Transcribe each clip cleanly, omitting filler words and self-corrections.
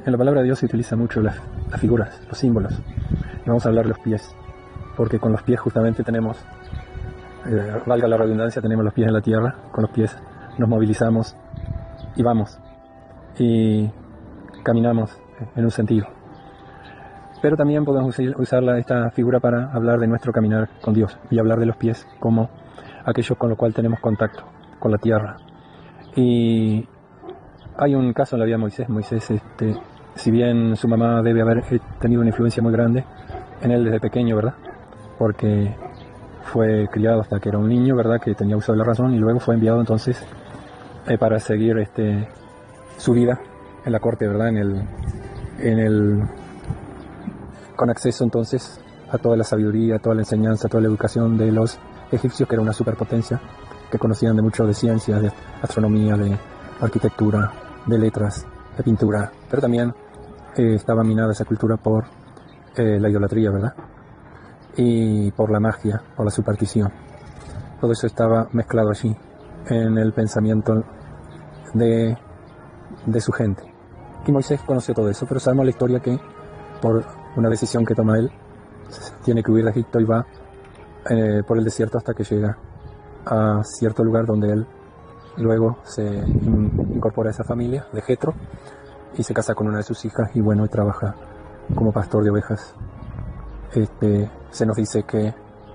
En la palabra de Dios se utiliza mucho las figuras, los símbolos. Y vamos a hablar de los pies, porque con los pies justamente tenemos, valga la redundancia, tenemos los pies en la tierra, con los pies nos movilizamos y vamos, y caminamos en un sentido. Pero también podemos usar esta figura para hablar de nuestro caminar con Dios y hablar de los pies como aquello con lo cual tenemos contacto, con la tierra. Y hay un caso en la vida de Moisés. Moisés, si bien su mamá debe haber tenido una influencia muy grande en él desde pequeño, ¿verdad? Porque fue criado hasta que era un niño, ¿verdad? Que tenía uso de la razón, y luego fue enviado entonces para seguir su vida en la corte, ¿verdad? Con acceso entonces a toda la sabiduría, a toda la enseñanza, a toda la educación de los egipcios, que era una superpotencia, que conocían de mucho de ciencias, de astronomía, de arquitectura, de letras, de pintura, pero también estaba minada esa cultura por la idolatría, ¿verdad? Y por la magia, por la superstición. Todo eso estaba mezclado allí en el pensamiento de su gente. Y Moisés conoció todo eso, pero sabemos la historia que por una decisión que toma él, tiene que huir de Egipto y va por el desierto hasta que llega a cierto lugar donde él luego se incorpora a esa familia de Jetro y se casa con una de sus hijas y bueno, y trabaja como pastor de ovejas. Se nos dice que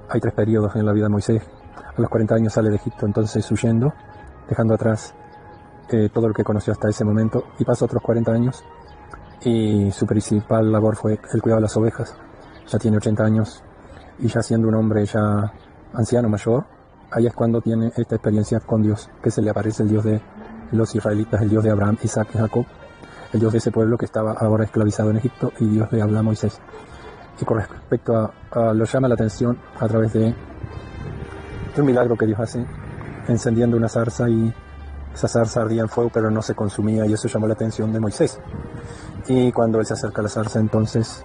hay 3 periodos en la vida de Moisés. A los 40 años sale de Egipto, entonces huyendo, dejando atrás todo lo que conoció hasta ese momento, y pasa otros 40 años y su principal labor fue el cuidado de las ovejas. Ya tiene 80 años y ya siendo un hombre ya anciano, mayor, ahí es cuando tiene esta experiencia con Dios, que se le aparece el Dios de los israelitas, el Dios de Abraham, Isaac y Jacob, el Dios de ese pueblo que estaba ahora esclavizado en Egipto, y Dios le habla a Moisés. Y con respecto lo llama la atención a través de un milagro que Dios hace, encendiendo una zarza, y esa zarza ardía en fuego pero no se consumía, y eso llamó la atención de Moisés. Y cuando él se acerca a la zarza, entonces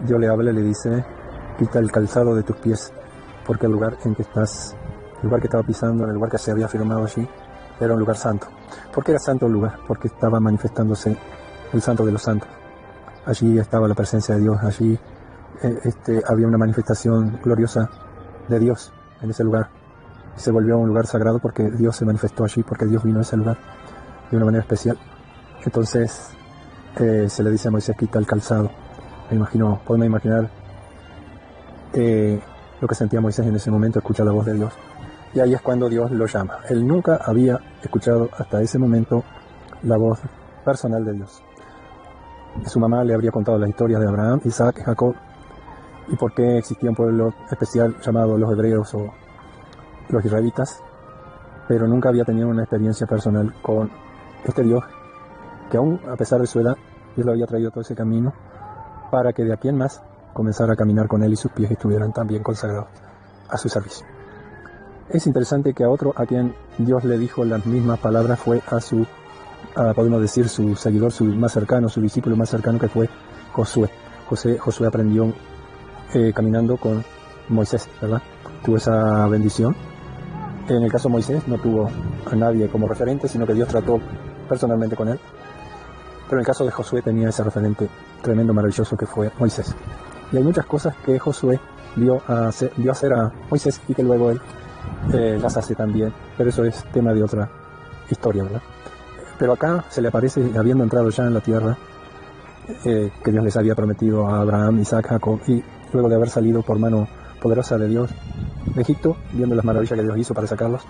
Dios le habla y le dice: quita el calzado de tus pies, porque el lugar en que estás, el lugar que estaba pisando, en el lugar que se había firmado allí, era un lugar santo. ¿Por qué era santo el lugar? Porque estaba manifestándose el santo de los santos. Allí estaba la presencia de Dios, allí había una manifestación gloriosa de Dios en ese lugar. Se volvió un lugar sagrado porque Dios se manifestó allí, porque Dios vino a ese lugar de una manera especial. Entonces se le dice a Moisés: quita el calzado. Podemos imaginar lo que sentía Moisés en ese momento, escuchar la voz de Dios. Y ahí es cuando Dios lo llama. Él nunca había escuchado hasta ese momento la voz personal de Dios. Su mamá le habría contado las historias de Abraham, Isaac y Jacob, y por qué existía un pueblo especial llamado los hebreos o los israelitas, pero nunca había tenido una experiencia personal con este Dios, que aún a pesar de su edad, Dios lo había traído todo ese camino para que de aquí en más comenzara a caminar con él y sus pies estuvieran también consagrados a su servicio. Es interesante que a otro a quien Dios le dijo las mismas palabras fue podemos decir, su seguidor, su más cercano, su discípulo más cercano, que fue Josué. Josué aprendió caminando con Moisés, ¿verdad? Tuvo esa bendición. En el caso de Moisés no tuvo a nadie como referente, sino que Dios trató personalmente con él. Pero en el caso de Josué tenía ese referente tremendo, maravilloso, que fue Moisés. Y hay muchas cosas que Josué dio a hacer a Moisés y que luego él las hace también. Pero eso es tema de otra historia, ¿verdad? Pero acá se le aparece, habiendo entrado ya en la tierra que Dios les había prometido a Abraham, Isaac, Jacob, y luego de haber salido por mano poderosa de Dios de Egipto, viendo las maravillas que Dios hizo para sacarlos,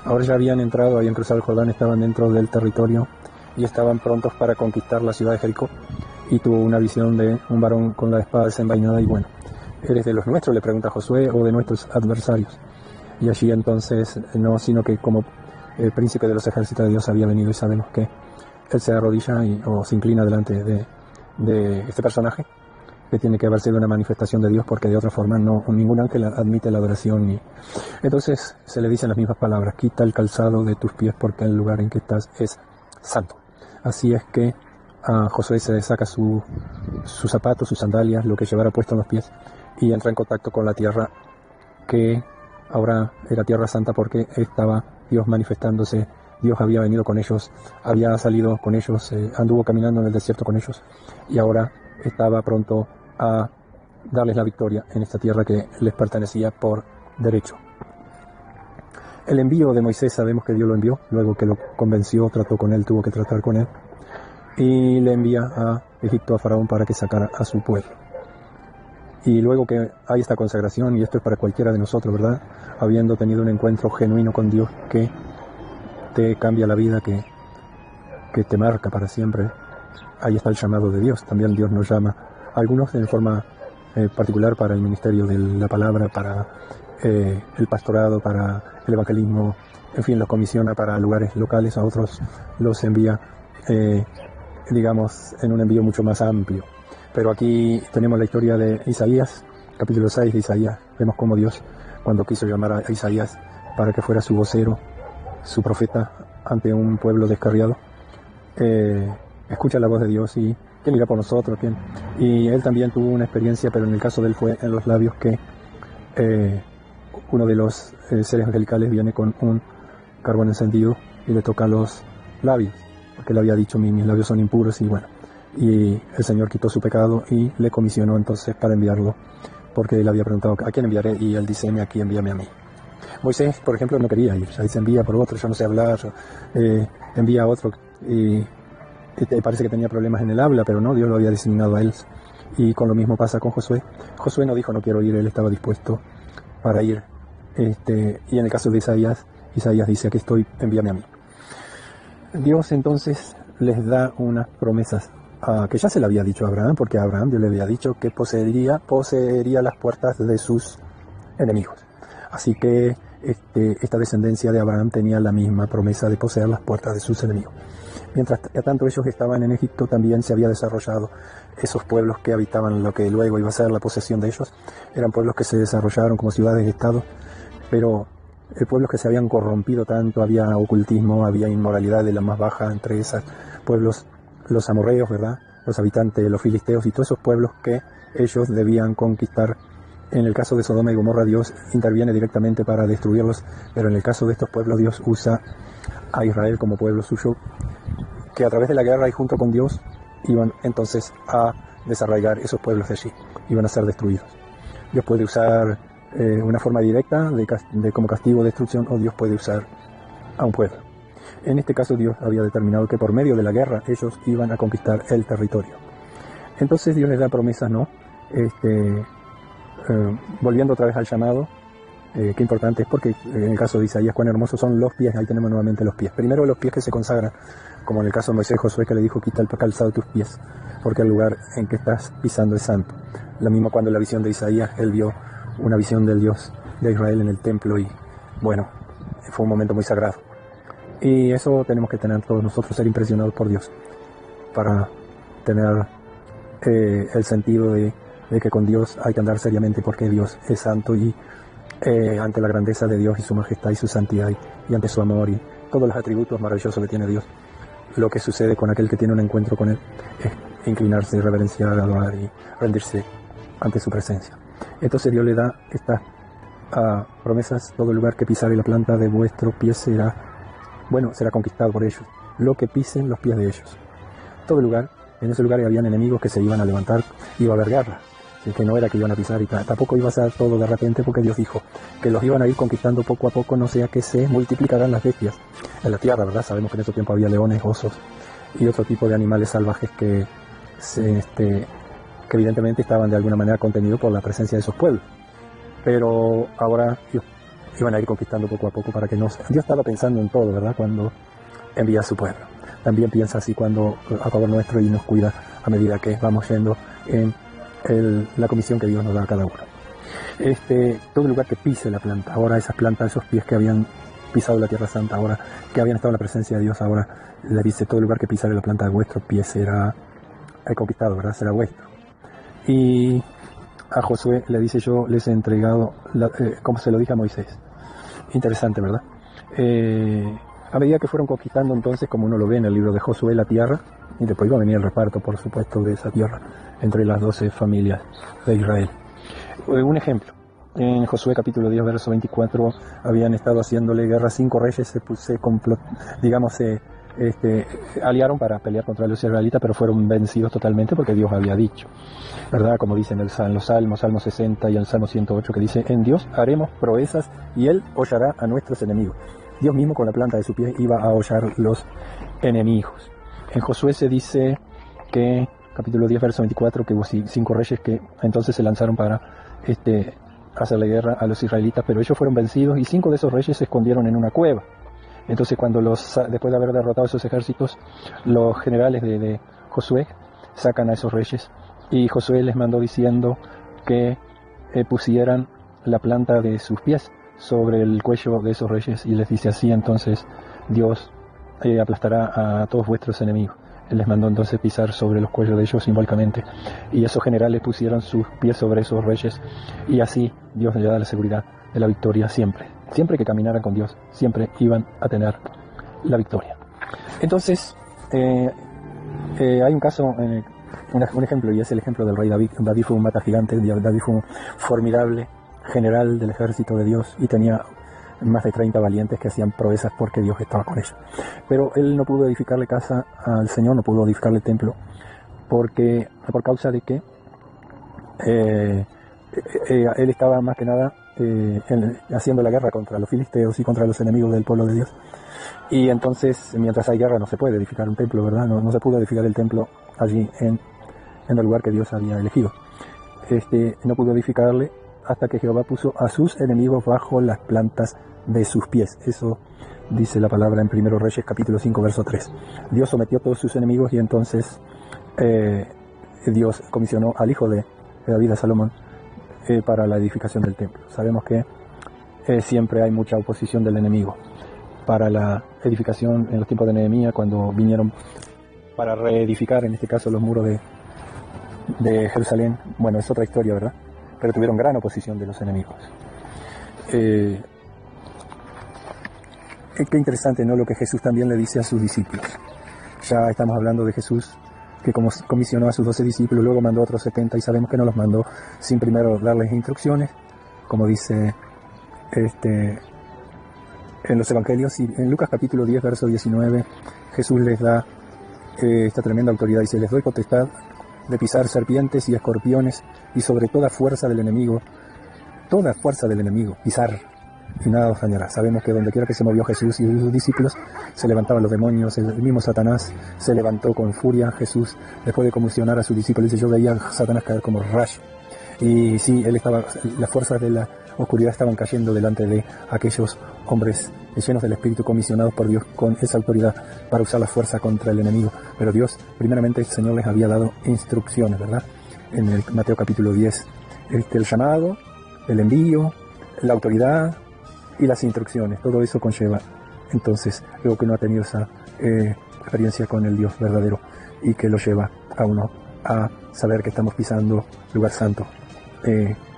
ahora ya habían entrado, habían cruzado el Jordán, estaban dentro del territorio y estaban prontos para conquistar la ciudad de Jericó. Y tuvo una visión de un varón con la espada desenvainada y bueno, ¿eres de los nuestros?, le pregunta Josué, o de nuestros adversarios. Y allí entonces no, sino que como el príncipe de los ejércitos de Dios había venido, y sabemos que él se arrodilla o se inclina delante de este personaje, que tiene que haber sido una manifestación de Dios, porque de otra forma ningún ángel admite la adoración. Entonces se le dicen las mismas palabras: quita el calzado de tus pies, porque el lugar en que estás es santo. Así es que a Josué se saca sus zapatos, sus sandalias, lo que llevara puesto en los pies, y entra en contacto con la tierra que ahora era tierra santa, porque estaba Dios manifestándose Dios había venido con ellos, había salido con ellos, anduvo caminando en el desierto con ellos y ahora estaba pronto a darles la victoria en esta tierra que les pertenecía por derecho. El envío de Moisés, sabemos que Dios lo envió, luego que lo convenció, trató con él, tuvo que tratar con él, y le envía a Egipto, a Faraón, para que sacara a su pueblo. Y luego que hay esta consagración, y esto es para cualquiera de nosotros, ¿verdad? Habiendo tenido un encuentro genuino con Dios que te cambia la vida, que te marca para siempre, ahí está el llamado de Dios. También Dios nos llama, algunos en forma particular para el ministerio de la palabra, para el pastorado, para el evangelismo, en fin, los comisiona para lugares locales, a otros los envía, digamos, en un envío mucho más amplio. Pero aquí tenemos la historia de Isaías, capítulo 6 de Isaías. Vemos cómo Dios, cuando quiso llamar a Isaías para que fuera su vocero, su profeta ante un pueblo descarriado, escucha la voz de Dios y ¿quién irá por nosotros? ¿Quién? Y él también tuvo una experiencia, pero en el caso de él fue en los labios, que uno de los seres angelicales viene con un carbón encendido y le toca los labios, porque él había dicho, mis labios son impuros, y bueno, y el Señor quitó su pecado y le comisionó entonces para enviarlo, porque él había preguntado, ¿a quién enviaré? Y él dice, aquí, envíame a mí. Moisés, por ejemplo, no quería ir, ya dice, envía por otro, yo no sé hablar, envía a otro, y parece que tenía problemas en el habla, pero no, Dios lo había designado a él. Y con lo mismo pasa con Josué. Josué no dijo no quiero ir, él estaba dispuesto para ir. Y en el caso de Isaías, Isaías dice, aquí estoy, envíame a mí. Dios entonces les da unas promesas que ya se le había dicho a Abraham, porque a Abraham Dios le había dicho que poseería las puertas de sus enemigos. Así que esta descendencia de Abraham tenía la misma promesa de poseer las puertas de sus enemigos. Mientras tanto ellos estaban en Egipto, también se había desarrollado esos pueblos que habitaban lo que luego iba a ser la posesión de ellos. Eran pueblos que se desarrollaron como ciudades-estado, pero pueblos que se habían corrompido tanto, había ocultismo, había inmoralidad de la más baja entre esos pueblos, los amorreos, ¿verdad? Los habitantes, los filisteos y todos esos pueblos que ellos debían conquistar. En el caso de Sodoma y Gomorra, Dios interviene directamente para destruirlos, pero en el caso de estos pueblos, Dios usa a Israel como pueblo suyo, que a través de la guerra y junto con Dios iban entonces a desarraigar esos pueblos de allí, iban a ser destruidos. Dios puede usar una forma directa de como castigo o destrucción, o Dios puede usar a un pueblo. En este caso Dios había determinado que por medio de la guerra ellos iban a conquistar el territorio. Entonces Dios les da promesas, ¿no? Volviendo otra vez al llamado, qué importante es, porque en el caso de Isaías, cuán hermosos son los pies, ahí tenemos nuevamente los pies. Primero los pies que se consagran, como en el caso de Moisés, Josué, que le dijo, quita el calzado de tus pies, porque el lugar en que estás pisando es santo. Lo mismo cuando en la visión de Isaías, él vio una visión del Dios de Israel en el templo, y bueno, fue un momento muy sagrado. Y eso tenemos que tener todos nosotros, ser impresionados por Dios, para tener el sentido de que con Dios hay que andar seriamente, porque Dios es santo, y ante la grandeza de Dios y su majestad y su santidad y ante su amor y todos los atributos maravillosos que tiene Dios, lo que sucede con aquel que tiene un encuentro con Él es inclinarse, reverenciar, adorar y rendirse ante su presencia. Entonces Dios le da estas promesas: todo lugar que pisare la planta de vuestro pie será conquistado por ellos, lo que pisen los pies de ellos. Todo lugar, en ese lugar habían enemigos que se iban a levantar, iba a haber guerra, que no era que iban a pisar, y tampoco iba a ser todo de repente, porque Dios dijo que los iban a ir conquistando poco a poco, no sea que se multiplicarán las bestias en la tierra, ¿verdad? Sabemos que en ese tiempo había leones, osos y otro tipo de animales salvajes que evidentemente estaban de alguna manera contenidos por la presencia de esos pueblos, pero ahora iban a ir conquistando poco a poco para que no... Dios estaba pensando en todo, ¿verdad? Cuando envía a su pueblo. También piensa así cuando a favor nuestro y nos cuida a medida que vamos yendo en la comisión que Dios nos da a cada uno. Todo lugar que pise la planta, ahora esas plantas, esos pies que habían pisado la tierra santa, ahora que habían estado en la presencia de Dios, ahora le dice: todo lugar que pisare la planta de vuestro pie será conquistado, ¿verdad? Será vuestro. Y a Josué le dice: yo les he entregado, como se lo dije a Moisés. Interesante, ¿verdad? A medida que fueron conquistando, entonces, como uno lo ve en el libro de Josué, la tierra, y después iba a venir el reparto, por supuesto, de esa tierra entre las 12 familias de Israel. Un ejemplo: en Josué capítulo 10, verso 24, habían estado haciéndole guerra 5 reyes, aliaron para pelear contra los israelitas, pero fueron vencidos totalmente porque Dios había dicho, ¿verdad? Como dicen en los Salmos, Salmo 60 y el Salmo 108, que dice: en Dios haremos proezas y Él hollará a nuestros enemigos. Dios mismo con la planta de su pie iba a hollar los enemigos. En Josué se dice que, capítulo 10, verso 24, que hubo 5 reyes que entonces se lanzaron para hacerle guerra a los israelitas, pero ellos fueron vencidos y 5 de esos reyes se escondieron en una cueva. Entonces cuando después de haber derrotado a esos ejércitos, los generales de Josué sacan a esos reyes y Josué les mandó diciendo que pusieran la planta de sus pies sobre el cuello de esos reyes y les dice: así entonces Dios aplastará a todos vuestros enemigos. Él les mandó entonces pisar sobre los cuellos de ellos simbólicamente, y esos generales pusieron sus pies sobre esos reyes, y así Dios les da la seguridad de la victoria siempre. Siempre que caminaran con Dios, siempre iban a tener la victoria. Entonces, hay un caso, un ejemplo, y es el ejemplo del rey David. David fue un mata gigante, David fue un formidable general del ejército de Dios, y tenía más de 30 valientes que hacían proezas porque Dios estaba con ellos. Pero él no pudo edificarle casa al Señor, no pudo edificarle templo, por causa de que él estaba más que nada haciendo la guerra contra los filisteos y contra los enemigos del pueblo de Dios. Y entonces, mientras hay guerra, no se puede edificar un templo, ¿verdad? No se pudo edificar el templo allí en el lugar que Dios había elegido. No pudo edificarle hasta que Jehová puso a sus enemigos bajo las plantas de sus pies. Eso dice la palabra en 1 Reyes capítulo 5, verso 3. Dios sometió a todos sus enemigos, y entonces Dios comisionó al hijo de David, a Salomón, para la edificación del templo. Sabemos que siempre hay mucha oposición del enemigo para la edificación. En los tiempos de Nehemías, cuando vinieron para reedificar, en este caso, los muros de Jerusalén, bueno, es otra historia, ¿verdad? Pero tuvieron gran oposición de los enemigos. Qué interesante, ¿no?, lo que Jesús también le dice a sus discípulos. Ya estamos hablando de Jesús, que como comisionó a sus 12 discípulos, luego mandó a otros 70, y sabemos que no los mandó sin primero darles instrucciones, como dice en los evangelios. Y en Lucas capítulo 10, verso 19, Jesús les da esta tremenda autoridad. Dice: les doy potestad de pisar serpientes y escorpiones, y sobre toda fuerza del enemigo, pisar, y nada os dañará. Sabemos que donde quiera que se movió Jesús y sus discípulos, se levantaban los demonios. El mismo Satanás se levantó con furia. Jesús, después de conmocionar a sus discípulos, dice: yo veía a Satanás caer como rayo. Y sí, las fuerzas de la oscuridad estaban cayendo delante de aquellos hombres llenos del Espíritu, comisionados por Dios con esa autoridad para usar la fuerza contra el enemigo. Pero Dios, primeramente, el Señor les había dado instrucciones, ¿verdad? En el Mateo capítulo 10, el llamado, el envío, la autoridad y las instrucciones. Todo eso conlleva, entonces, luego que uno ha tenido esa experiencia con el Dios verdadero, y que lo lleva a uno a saber que estamos pisando lugar santo,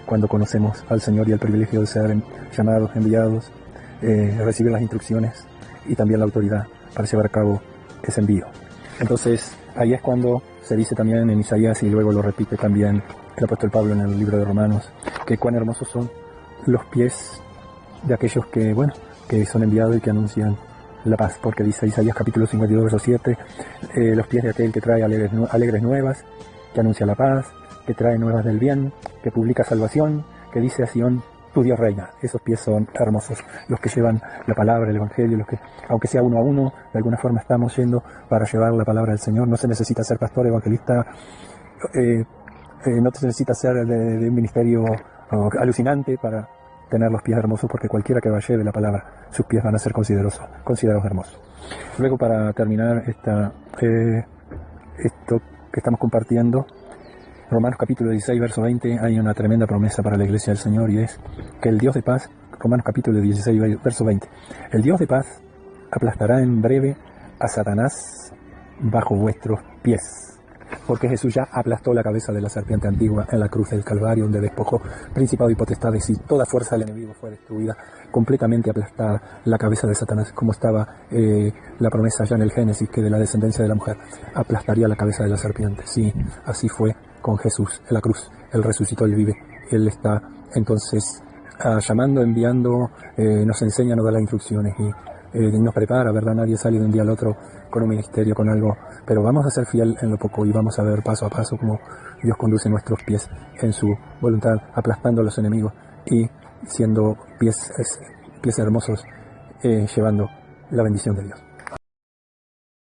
cuando conocemos al Señor, y el privilegio de ser llamados, enviados, recibir las instrucciones y también la autoridad para llevar a cabo ese envío. Entonces, ahí es cuando se dice también en Isaías, y luego lo repite también el apóstol Pablo en el libro de Romanos, que cuán hermosos son los pies de aquellos que son enviados y que anuncian la paz, porque dice Isaías capítulo 52, verso 7, los pies de aquel que trae alegres nuevas, que anuncia la paz, que trae nuevas del bien, que publica salvación, que dice a Sión: tu Dios reina. Esos pies son hermosos, los que llevan la palabra, el evangelio, los que, aunque sea uno a uno, de alguna forma estamos yendo para llevar la palabra del Señor. No se necesita ser pastor, evangelista, no se necesita ser de un ministerio alucinante para tener los pies hermosos, porque cualquiera que lleve la palabra, sus pies van a ser considerados hermosos. Luego, para terminar esto que estamos compartiendo, Romanos capítulo 16, verso 20, hay una tremenda promesa para la iglesia del Señor, y es que el Dios de paz, Romanos capítulo 16, verso 20, el Dios de paz aplastará en breve a Satanás bajo vuestros pies. Porque Jesús ya aplastó la cabeza de la serpiente antigua en la cruz del Calvario, donde despojó principados y potestades, y toda fuerza del enemigo fue destruida, completamente aplastada la cabeza de Satanás, como estaba la promesa ya en el Génesis, que de la descendencia de la mujer aplastaría la cabeza de la serpiente. Sí, así fue con Jesús en la cruz. Él resucitó y vive. Él está Entonces, llamando, enviando, nos enseña, nos da las instrucciones y nos prepara, ¿verdad? Nadie sale de un día al otro con un ministerio, con algo, pero vamos a ser fiel en lo poco y vamos a ver paso a paso cómo Dios conduce nuestros pies en su voluntad, aplastando a los enemigos y siendo pies hermosos, llevando la bendición de Dios.